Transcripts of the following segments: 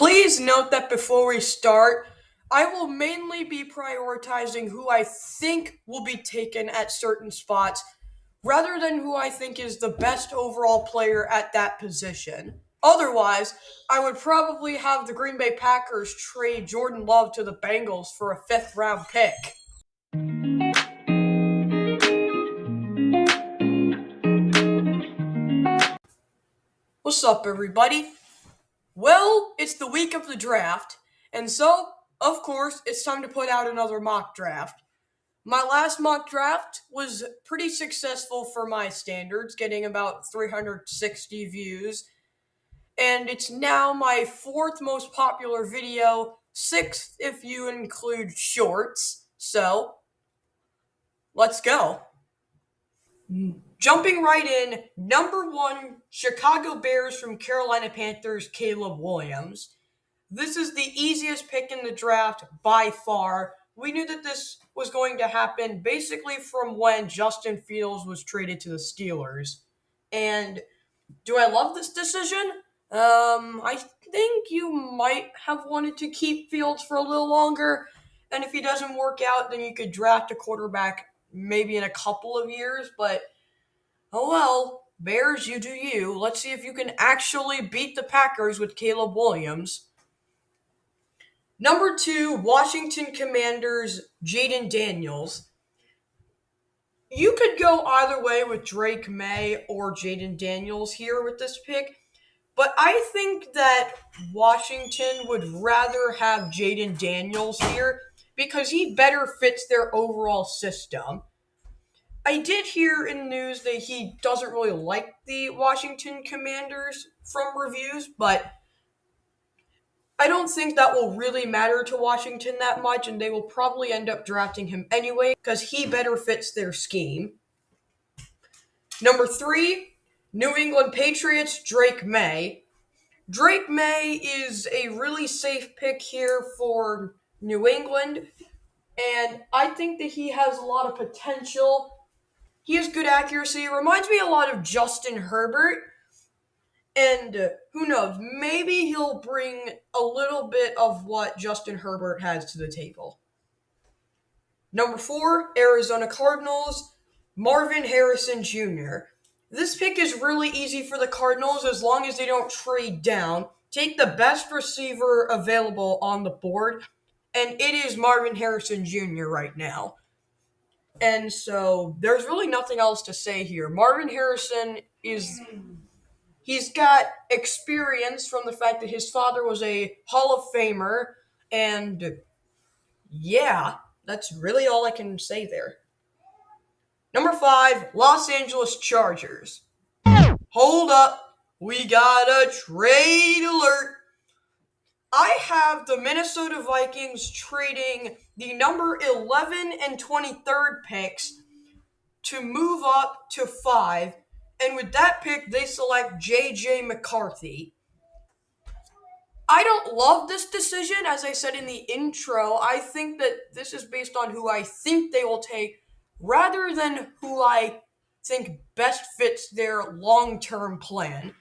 Please note that before we start, I will mainly be prioritizing who I think will be taken at certain spots rather than who I think is the best overall player at that position. Otherwise, I would probably have the Green Bay Packers trade Jordan Love to the Bengals for a fifth round pick. What's up, everybody? Well, it's the week of the draft, and so, of course, it's time to put out another mock draft. My last mock draft was pretty successful for my standards, getting about 360 views, and it's now my fourth most popular video, sixth if you include shorts. So, let's go. Jumping right in, number one, Chicago Bears from Carolina Panthers, Caleb Williams. This is the easiest pick in the draft by far. We knew that this was going to happen basically from when Justin Fields was traded to the Steelers. And do I love this decision? I think you might have wanted to keep Fields for a little longer. And if he doesn't work out, then you could draft a quarterback maybe in a couple of years. But, oh well, Bears, you do you. Let's see if you can actually beat the Packers with Caleb Williams. Number two, Washington Commanders, Jaden Daniels. You could go either way with Drake May or Jaden Daniels here with this pick, but I think that Washington would rather have Jaden Daniels here because he better fits their overall system. I did hear in the news that he doesn't really like the Washington Commanders from reviews, but I don't think that will really matter to Washington that much, and they will probably end up drafting him anyway because he better fits their scheme. Number three, New England Patriots, Drake May. Drake May is a really safe pick here for New England, and I think that he has a lot of potential. He has good accuracy. It reminds me a lot of Justin Herbert. And who knows, maybe he'll bring a little bit of what Justin Herbert has to the table. Number four, Arizona Cardinals, Marvin Harrison Jr. This pick is really easy for the Cardinals as long as they don't trade down. Take the best receiver available on the board, and it is Marvin Harrison Jr. right now. And so there's really nothing else to say here. Marvin Harrison He's got experience from the fact that his father was a Hall of Famer, and yeah, that's really all I can say there. Number five, Los Angeles Chargers. Hold up, we got a trade alert. I have the Minnesota Vikings trading the number 11 and 23rd picks to move up to 5. And with that pick, they select J.J. McCarthy. I don't love this decision. As I said in the intro, I think that this is based on who I think they will take rather than who I think best fits their long-term plan.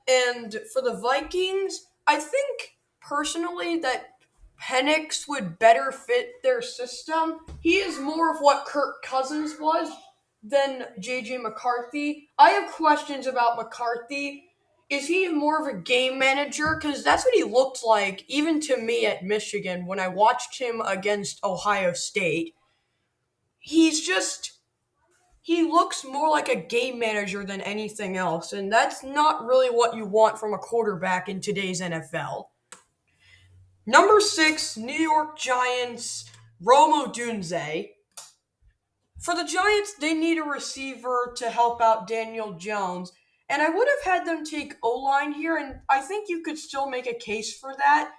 And for the Vikings, I think personally that Penix would better fit their system. He is more of what Kirk Cousins was than J.J. McCarthy. I have questions about McCarthy. Is he more of a game manager? Because that's what he looked like, even to me at Michigan when I watched him against Ohio State. He looks more like a game manager than anything else, and that's not really what you want from a quarterback in today's NFL. Number six, New York Giants, Rome Odunze. For the Giants, they need a receiver to help out Daniel Jones, and I would have had them take O-line here, and I think you could still make a case for that,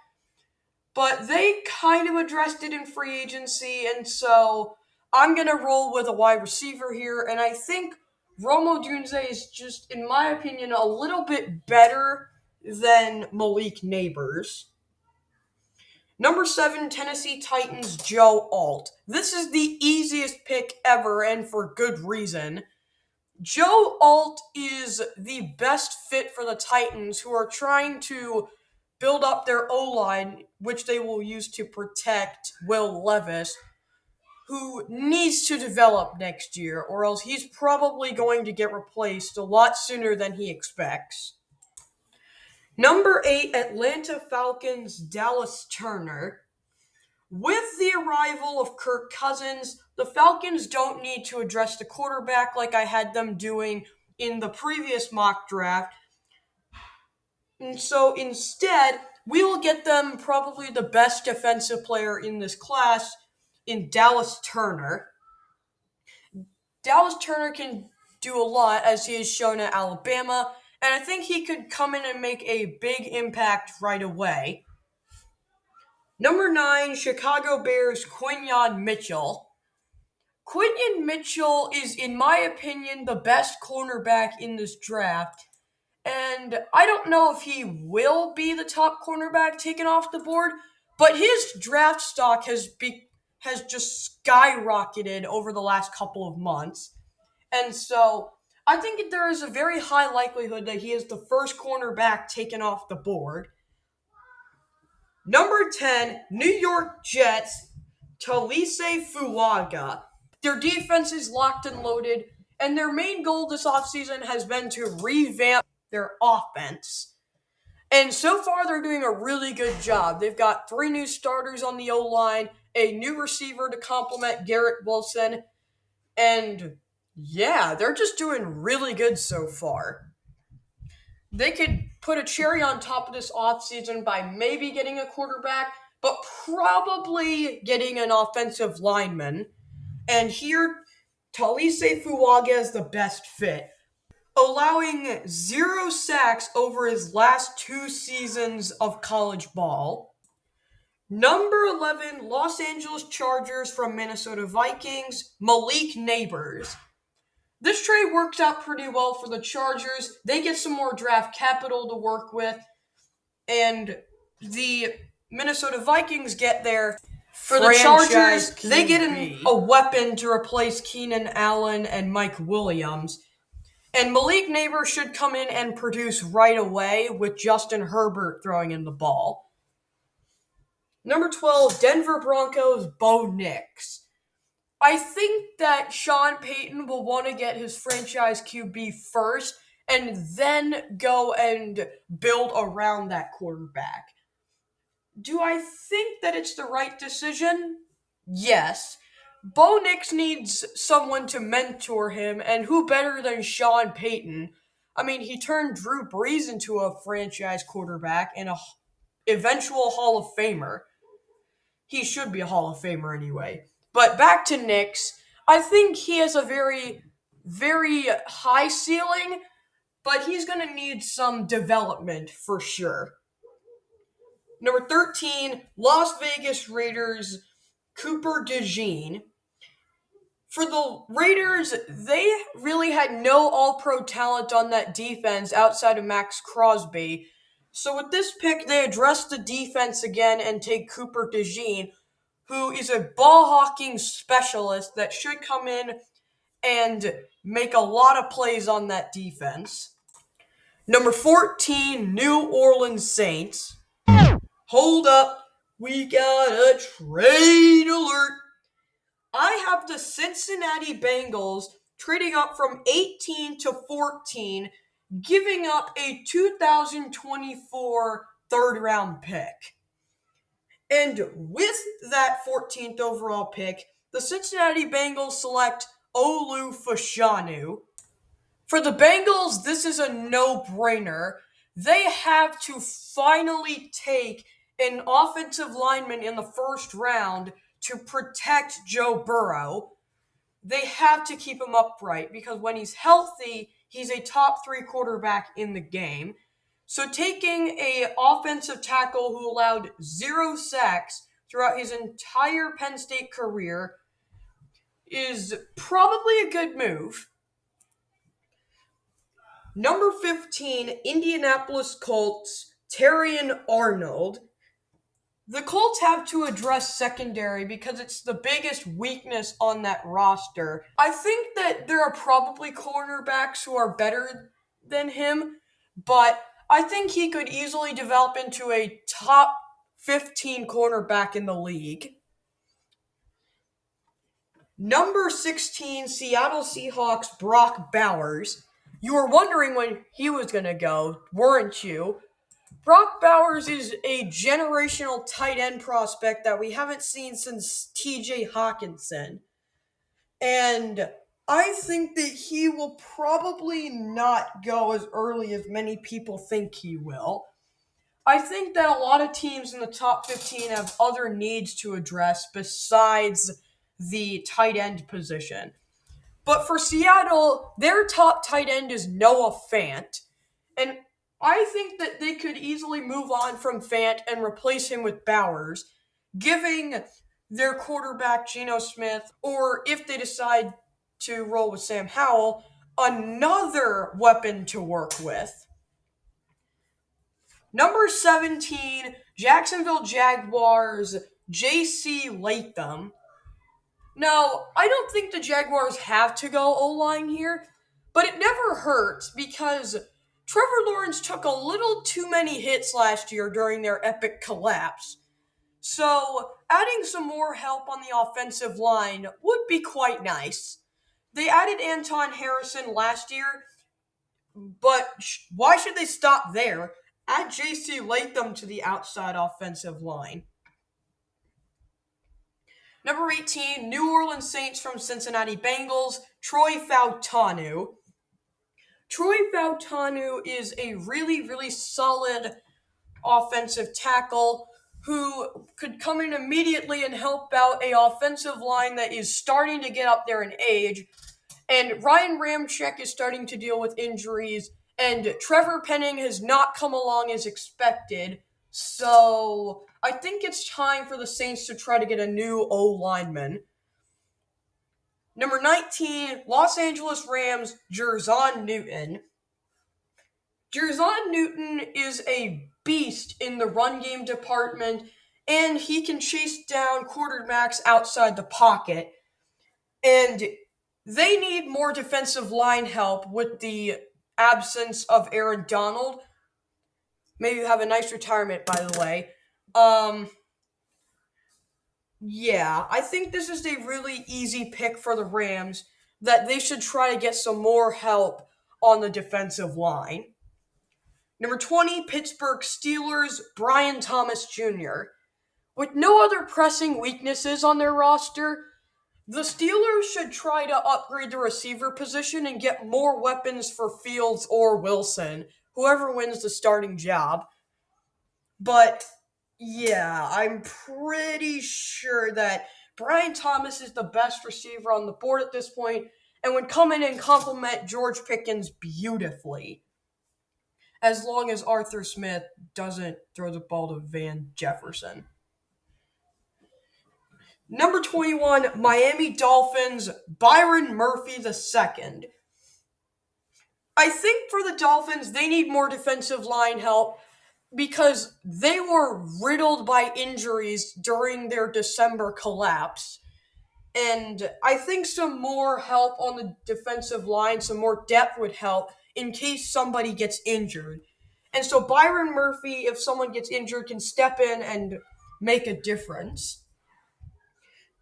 but they kind of addressed it in free agency, and so I'm going to roll with a wide receiver here, and I think Rome Odunze is just, in my opinion, a little bit better than Malik Neighbors. Number seven, Tennessee Titans, Joe Alt. This is the easiest pick ever, and for good reason. Joe Alt is the best fit for the Titans, who are trying to build up their O-line, which they will use to protect Will Levis, who needs to develop next year, or else he's probably going to get replaced a lot sooner than he expects. Number 8, Atlanta Falcons, Dallas Turner. With the arrival of Kirk Cousins, the Falcons don't need to address the quarterback like I had them doing in the previous mock draft. And so instead, we will get them probably the best defensive player in this class in Dallas Turner. Dallas Turner can do a lot, as he has shown at Alabama, and I think he could come in and make a big impact right away. Number 9, Chicago Bears, Quinyon Mitchell. Quinyon Mitchell is, in my opinion, the best cornerback in this draft, and I don't know if he will be the top cornerback taken off the board, but his draft stock has just skyrocketed over the last couple of months. And so I think there is a very high likelihood that he is the first cornerback taken off the board. Number 10, New York Jets, Talise Fuaga. Their defense is locked and loaded, and their main goal this offseason has been to revamp their offense. And so far, they're doing a really good job. They've got 3 new starters on the O-line, a new receiver to complement Garrett Wilson, and yeah, they're just doing really good so far. They could put a cherry on top of this offseason by maybe getting a quarterback, but probably getting an offensive lineman. And here, Talise Fuaga is the best fit, allowing 0 sacks over his last 2 seasons of college ball. Number 11, Los Angeles Chargers from Minnesota Vikings, Malik Nabers. This trade works out pretty well for the Chargers. They get some more draft capital to work with, and the Minnesota Vikings get their for the Chargers, they get a weapon to replace Keenan Allen and Mike Williams. And Malik Nabers should come in and produce right away with Justin Herbert throwing in the ball. Number 12, Denver Broncos, Bo Nix. I think that Sean Payton will want to get his franchise QB first and then go and build around that quarterback. Do I think that it's the right decision? Yes. Bo Nix needs someone to mentor him, and who better than Sean Payton? I mean, he turned Drew Brees into a franchise quarterback and a eventual Hall of Famer. He should be a Hall of Famer anyway. But back to Nix, I think he has a very, very high ceiling, but he's going to need some development for sure. Number 13, Las Vegas Raiders, Cooper DeJean. For the Raiders, they really had no all-pro talent on that defense outside of Max Crosby. So with this pick, they address the defense again and take Cooper DeJean, who is a ball-hawking specialist that should come in and make a lot of plays on that defense. Number 14, New Orleans Saints. Hold up, we got a trade alert. I have the Cincinnati Bengals trading up from 18 to 14, giving up a 2024 third-round pick. And with that 14th overall pick, the Cincinnati Bengals select Olu Fashanu. For the Bengals, this is a no-brainer. They have to finally take an offensive lineman in the first round to protect Joe Burrow. They have to keep him upright because when he's healthy, he's a top 3 quarterback in the game. So taking an offensive tackle who allowed 0 sacks throughout his entire Penn State career is probably a good move. Number 15, Indianapolis Colts, Terrion Arnold. The Colts have to address secondary because it's the biggest weakness on that roster. I think that there are probably cornerbacks who are better than him, but I think he could easily develop into a top 15 cornerback in the league. Number 16, Seattle Seahawks, Brock Bowers. You were wondering when he was going to go, weren't you? Brock Bowers is a generational tight end prospect that we haven't seen since TJ Hawkinson. And I think that he will probably not go as early as many people think he will. I think that a lot of teams in the top 15 have other needs to address besides the tight end position. But for Seattle, their top tight end is Noah Fant. And I think that they could easily move on from Fant and replace him with Bowers, giving their quarterback Geno Smith, or if they decide to roll with Sam Howell, another weapon to work with. Number 17, Jacksonville Jaguars, J.C. Latham. Now, I don't think the Jaguars have to go O-line here, but it never hurts because Trevor Lawrence took a little too many hits last year during their epic collapse. So, adding some more help on the offensive line would be quite nice. They added Anton Harrison last year, but why should they stop there? Add J.C. Latham to the outside offensive line. Number 18, New Orleans Saints from Cincinnati Bengals, Troy Fautanu. Troy Fautanu is a really, really solid offensive tackle who could come in immediately and help out a offensive line that is starting to get up there in age. And Ryan Ramczyk is starting to deal with injuries, and Trevor Penning has not come along as expected. So I think it's time for the Saints to try to get a new O-lineman. Number 19, Los Angeles Rams, Jerzon Newton. Jerzon Newton is a beast in the run game department, and he can chase down quarterbacks outside the pocket. And they need more defensive line help with the absence of Aaron Donald. Maybe have a nice retirement, by the way. Yeah, I think this is a really easy pick for the Rams that they should try to get some more help on the defensive line. Number 20, Pittsburgh Steelers, Brian Thomas Jr. With no other pressing weaknesses on their roster, the Steelers should try to upgrade the receiver position and get more weapons for Fields or Wilson, whoever wins the starting job. But yeah, I'm pretty sure that Brian Thomas is the best receiver on the board at this point and would come in and complement George Pickens beautifully. As long as Arthur Smith doesn't throw the ball to Van Jefferson. Number 21, Miami Dolphins, Byron Murphy II. I think for the Dolphins, they need more defensive line help because they were riddled by injuries during their December collapse. And I think some more help on the defensive line, some more depth would help in case somebody gets injured. And so Byron Murphy, if someone gets injured, can step in and make a difference.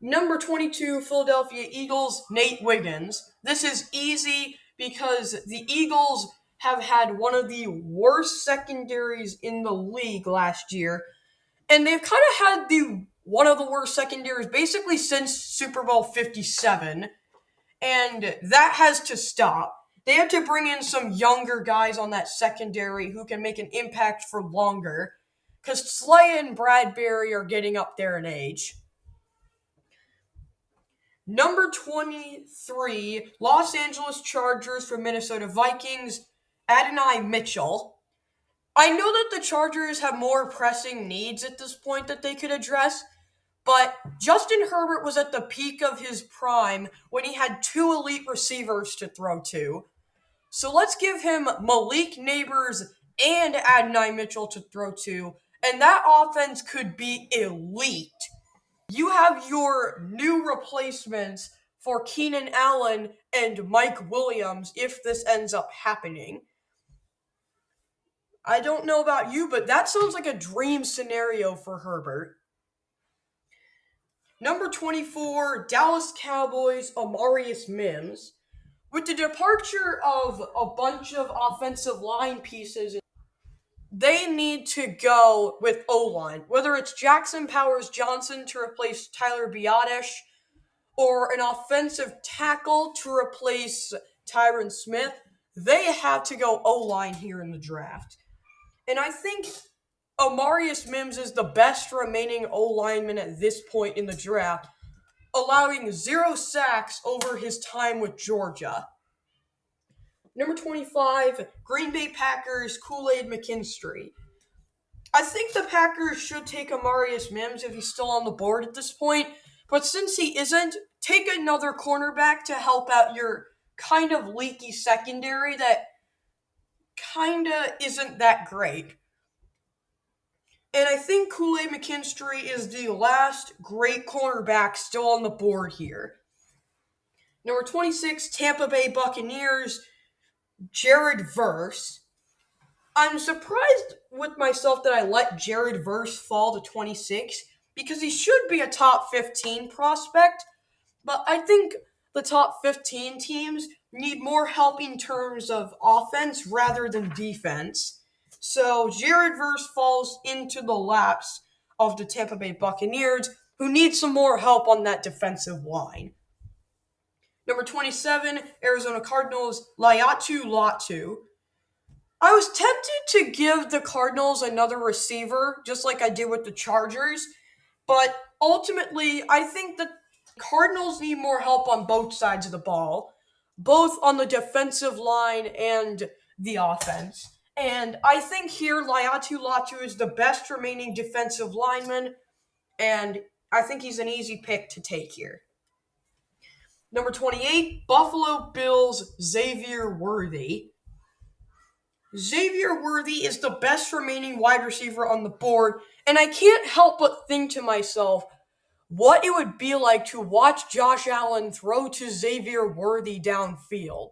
Number 22, Philadelphia Eagles, Nate Wiggins. This is easy because the Eagles have had one of the worst secondaries in the league last year. And they've kind of had one of the worst secondaries basically since Super Bowl 57. And that has to stop. They had to bring in some younger guys on that secondary who can make an impact for longer. Because Slay and Bradbury are getting up there in age. Number 23, Los Angeles Chargers from Minnesota Vikings, Adonai Mitchell. I know that the Chargers have more pressing needs at this point that they could address, but Justin Herbert was at the peak of his prime when he had two elite receivers to throw to. So let's give him Malik Neighbors and Adonai Mitchell to throw to, and that offense could be elite. You have your new replacements for Keenan Allen and Mike Williams if this ends up happening. I don't know about you, but that sounds like a dream scenario for Herbert. Number 24, Dallas Cowboys, Amarius Mims. With the departure of a bunch of offensive line pieces, they need to go with O-line. Whether it's Jackson Powers Johnson to replace Tyler Biotish, or an offensive tackle to replace Tyron Smith, they have to go O-line here in the draft. And I think Amarius Mims is the best remaining O-lineman at this point in the draft, allowing 0 sacks over his time with Georgia. Number 25, Green Bay Packers, Kool-Aid McKinstry. I think the Packers should take Amarius Mims if he's still on the board at this point, but since he isn't, take another cornerback to help out your kind of leaky secondary that kinda isn't that great. And I think Kool-Aid McKinstry is the last great cornerback still on the board here. Number 26, Tampa Bay Buccaneers, Jared Verse. I'm surprised with myself that I let Jared Verse fall to 26 because he should be a top 15 prospect, but I think the top 15 teams need more help in terms of offense rather than defense. So Jared Verse falls into the laps of the Tampa Bay Buccaneers, who need some more help on that defensive line. Number 27, Arizona Cardinals, Laiatu Latu. I was tempted to give the Cardinals another receiver, just like I did with the Chargers, but ultimately, I think the Cardinals need more help on both sides of the ball, both on the defensive line and the offense. And I think here Laiatu Latu is the best remaining defensive lineman, and I think he's an easy pick to take here. Number 28, Buffalo Bills, Xavier Worthy. Xavier Worthy is the best remaining wide receiver on the board, and I can't help but think to myself what it would be like to watch Josh Allen throw to Xavier Worthy downfield.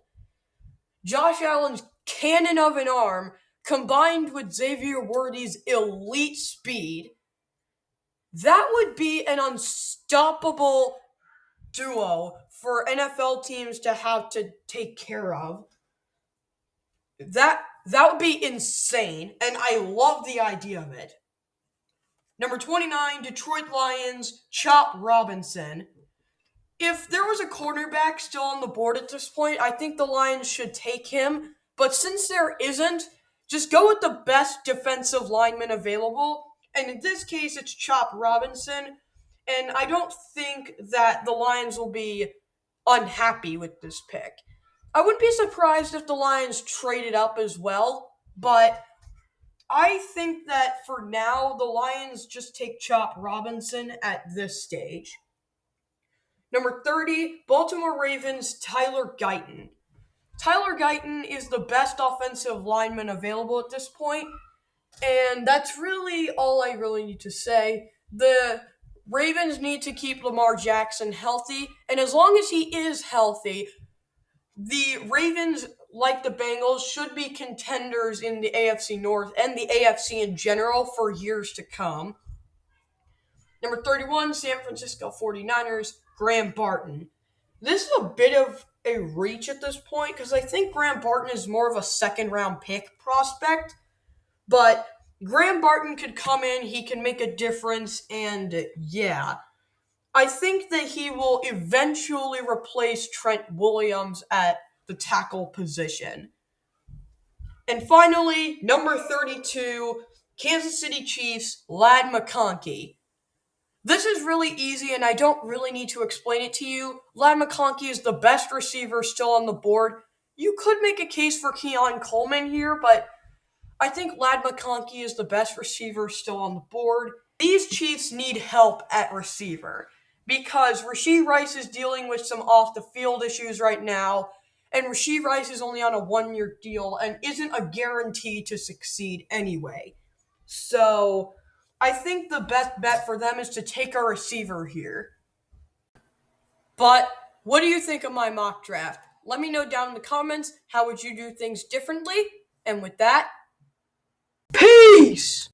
Josh Allen's cannon of an arm combined with Xavier Worthy's elite speed, that would be an unstoppable duo for NFL teams to have to take care of. That would be insane, and I love the idea of it. Number 29, Detroit Lions, Chop Robinson. If there was a cornerback still on the board at this point, I think the Lions should take him. But since there isn't, just go with the best defensive lineman available. And in this case, it's Chop Robinson. And I don't think that the Lions will be unhappy with this pick. I wouldn't be surprised if the Lions traded up as well, but I think that for now, the Lions just take Chop Robinson at this stage. Number 30, Baltimore Ravens, Tyler Guyton. Tyler Guyton is the best offensive lineman available at this point, and that's really all I really need to say. The Ravens need to keep Lamar Jackson healthy, and as long as he is healthy, the Ravens, like the Bengals, should be contenders in the AFC North and the AFC in general for years to come. Number 31, San Francisco 49ers, Graham Barton. This is a bit of a reach at this point because I think Graham Barton is more of a second round pick prospect, but Graham Barton could come in, he can make a difference, and yeah. I think that he will eventually replace Trent Williams at the tackle position. And finally, number 32, Kansas City Chiefs, Ladd McConkey. This is really easy, and I don't really need to explain it to you. Ladd McConkey is the best receiver still on the board. You could make a case for Keon Coleman here, but I think Ladd McConkey is the best receiver still on the board. These Chiefs need help at receiver because Rashee Rice is dealing with some off-the-field issues right now, and Rashee Rice is only on a one-year deal and isn't a guarantee to succeed anyway. So I think the best bet for them is to take a receiver here. But what do you think of my mock draft? Let me know down in the comments, how would you do things differently? And with that, Peace!